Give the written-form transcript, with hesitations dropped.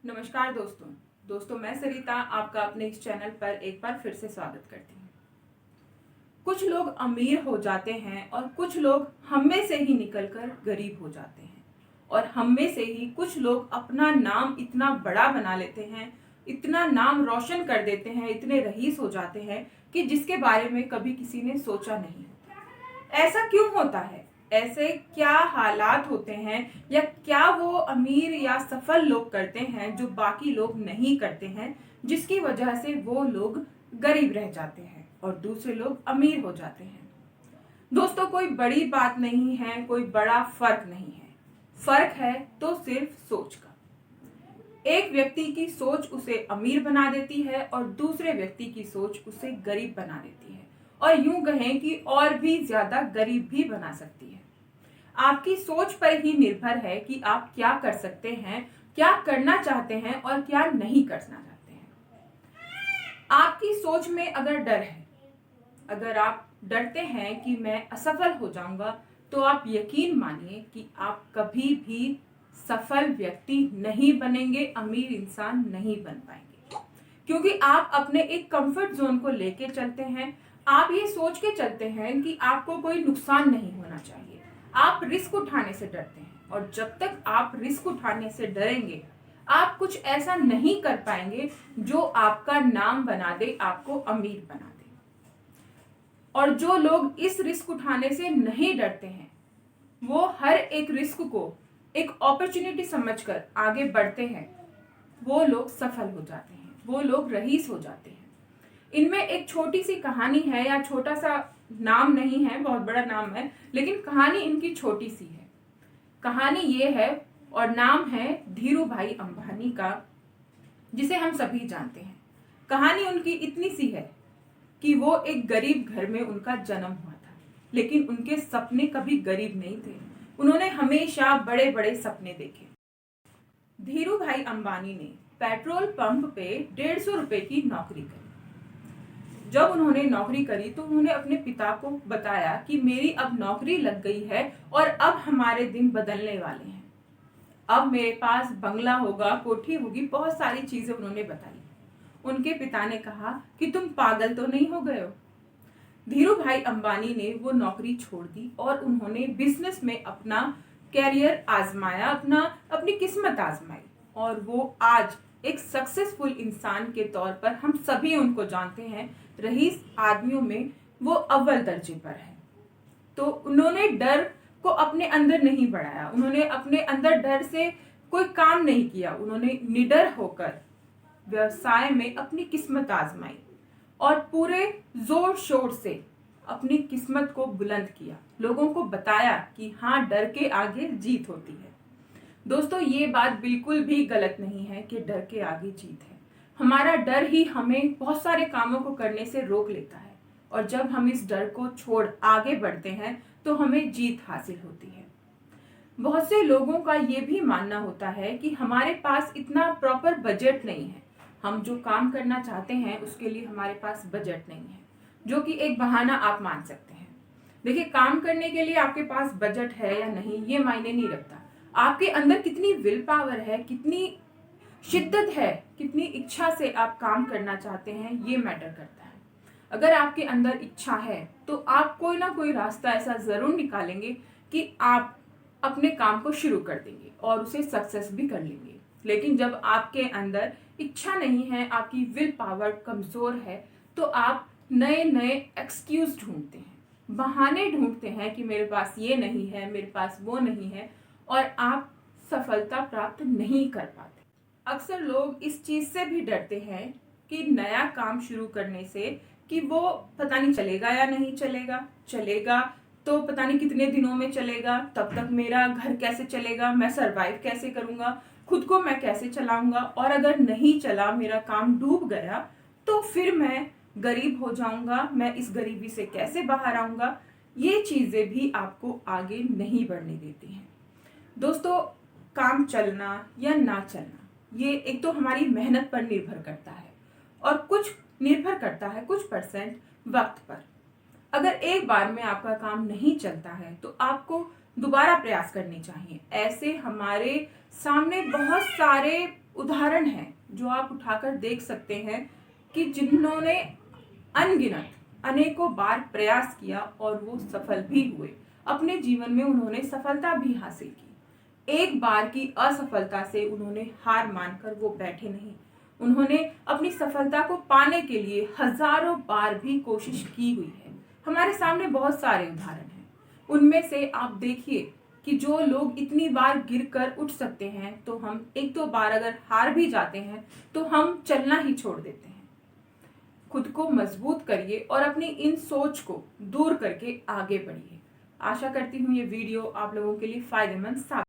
नमस्कार दोस्तों मैं सरिता आपका अपने इस चैनल पर एक बार फिर से स्वागत करती हूँ। कुछ लोग अमीर हो जाते हैं और कुछ लोग हम में से ही निकलकर गरीब हो जाते हैं और हम में से ही कुछ लोग अपना नाम इतना बड़ा बना लेते हैं, इतना नाम रोशन कर देते हैं, इतने रईस हो जाते हैं कि जिसके बारे में कभी किसी ने सोचा नहीं। ऐसा क्यों होता है? ऐसे क्या हालात होते हैं या क्या वो अमीर या सफल लोग करते हैं जो बाकी लोग नहीं करते हैं, जिसकी वजह से वो लोग गरीब रह जाते हैं और दूसरे लोग अमीर हो जाते हैं। दोस्तों, कोई बड़ी बात नहीं है, कोई बड़ा फर्क नहीं है। फर्क है तो सिर्फ सोच का। एक व्यक्ति की सोच उसे अमीर बना देती है और दूसरे व्यक्ति की सोच उसे गरीब बना देती है और यूं कहें कि और भी ज्यादा गरीब भी बना सकती है। आपकी सोच पर ही निर्भर है कि आप क्या कर सकते हैं, क्या करना चाहते हैं और क्या नहीं करना चाहते हैं। आपकी सोच में अगर डर है, अगर आप डरते हैं कि मैं असफल हो जाऊंगा, तो आप यकीन मानिए कि आप कभी भी सफल व्यक्ति नहीं बनेंगे, अमीर इंसान नहीं बन पाएंगे। क्योंकि आप अपने एक कंफर्ट जोन को लेके चलते हैं। आप ये सोच के चलते हैं कि आपको कोई नुकसान नहीं होना चाहिए। आप रिस्क उठाने से डरते हैं और जब तक आप रिस्क उठाने से डरेंगे, आप कुछ ऐसा नहीं कर पाएंगे जो आपका नाम बना दे, आपको अमीर बना दे। और जो लोग इस रिस्क उठाने से नहीं डरते हैं, वो हर एक रिस्क को एक अपॉर्चुनिटी समझकर आगे बढ़ते हैं, वो लोग सफल हो जाते हैं, वो लोग रईस हो जाते हैं। इनमें एक छोटी सी कहानी है, या छोटा सा नाम नहीं है, बहुत बड़ा नाम है, लेकिन कहानी इनकी छोटी सी है। कहानी ये है और नाम है धीरू भाई अंबानी का, जिसे हम सभी जानते हैं। कहानी उनकी इतनी सी है कि वो एक गरीब घर में उनका जन्म हुआ था, लेकिन उनके सपने कभी गरीब नहीं थे। उन्होंने हमेशा बड़े बड़े सपने देखे। धीरू भाई अंबानी ने पेट्रोल पंप पे 150 रुपए की नौकरी करी। जब उन्होंने नौकरी करी तो उन्होंने अपने पिता को बताया कि मेरी अब नौकरी लग गई है और अब हमारे दिन बदलने वाले हैं। अब मेरे पास बंगला होगा, कोठी होगी, बहुत सारी चीजें उन्होंने बताई। उनके पिता ने कहा कि तुम पागल तो नहीं हो गए हो। धीरू भाई अंबानी ने वो नौकरी छोड़ दी और उन्होंने बिजनेस में अपना कैरियर आजमाया, अपनी किस्मत आजमाई और वो आज एक सक्सेसफुल इंसान के तौर पर हम सभी उनको जानते हैं। रईस आदमियों में वो अव्वल दर्जे पर है। तो उन्होंने डर को अपने अंदर नहीं बढ़ाया, उन्होंने अपने अंदर डर से कोई काम नहीं किया। उन्होंने निडर होकर व्यवसाय में अपनी किस्मत आजमाई और पूरे जोर शोर से अपनी किस्मत को बुलंद किया, लोगों को बताया कि हाँ, डर के आगे जीत होती है। दोस्तों, ये बात बिल्कुल भी गलत नहीं है कि डर के आगे जीत है। हमारा डर ही हमें बहुत सारे कामों को करने से रोक लेता है और जब हम इस डर को छोड़ आगे बढ़ते हैं तो हमें जीत हासिल होती है। बहुत से लोगों का ये भी मानना होता है कि हमारे पास इतना प्रॉपर बजट नहीं है, हम जो काम करना चाहते हैं उसके लिए हमारे पास बजट नहीं है, जो कि एक बहाना आप मान सकते हैं। देखिए, काम करने के लिए आपके पास बजट है या नहीं ये मायने नहीं रखता। आपके अंदर कितनी विल पावर है, कितनी शिद्दत है, कितनी इच्छा से आप काम करना चाहते हैं, ये मैटर करता है। अगर आपके अंदर इच्छा है तो आप कोई ना कोई रास्ता ऐसा जरूर निकालेंगे कि आप अपने काम को शुरू कर देंगे और उसे सक्सेस भी कर लेंगे। लेकिन जब आपके अंदर इच्छा नहीं है, आपकी विल पावर कमजोर है, तो आप नए नए एक्सक्यूज ढूंढते हैं, बहाने ढूंढते हैं कि मेरे पास ये नहीं है, मेरे पास वो नहीं है, और आप सफलता प्राप्त नहीं कर पाते। अक्सर लोग इस चीज से भी डरते हैं कि नया काम शुरू करने से कि वो पता नहीं चलेगा या नहीं चलेगा, चलेगा तो पता नहीं कितने दिनों में चलेगा, तब तक मेरा घर कैसे चलेगा, मैं सरवाइव कैसे करूंगा, खुद को मैं कैसे चलाऊंगा, और अगर नहीं चला, मेरा काम डूब गया, तो फिर मैं गरीब हो जाऊंगा, मैं इस गरीबी से कैसे बाहर आऊंगा। ये चीजें भी आपको आगे नहीं बढ़ने देती हैं। दोस्तों, काम चलना या ना चलना ये एक तो हमारी मेहनत पर निर्भर करता है और कुछ निर्भर करता है कुछ परसेंट वक्त पर। अगर एक बार में आपका काम नहीं चलता है तो आपको दोबारा प्रयास करने चाहिए। ऐसे हमारे सामने बहुत सारे उदाहरण हैं जो आप उठाकर देख सकते हैं कि जिन्होंने अनगिनत अनेकों बार प्रयास किया और वो सफल भी हुए। अपने जीवन में उन्होंने सफलता भी हासिल की। एक बार की असफलता से उन्होंने हार मानकर वो बैठे नहीं। उन्होंने अपनी सफलता को पाने के लिए हजारों बार भी कोशिश की हुई है। हमारे सामने बहुत सारे उदाहरण हैं। उनमें से आप देखिए कि जो लोग इतनी बार गिरकर उठ सकते हैं, तो हम एक दो बार अगर हार भी जाते हैं तो हम चलना ही छोड़ देते हैं। खुद को मजबूत करिए और अपनी इन सोच को दूर करके आगे बढ़िए। आशा करती हूँ ये वीडियो आप लोगों के लिए फायदेमंद साबित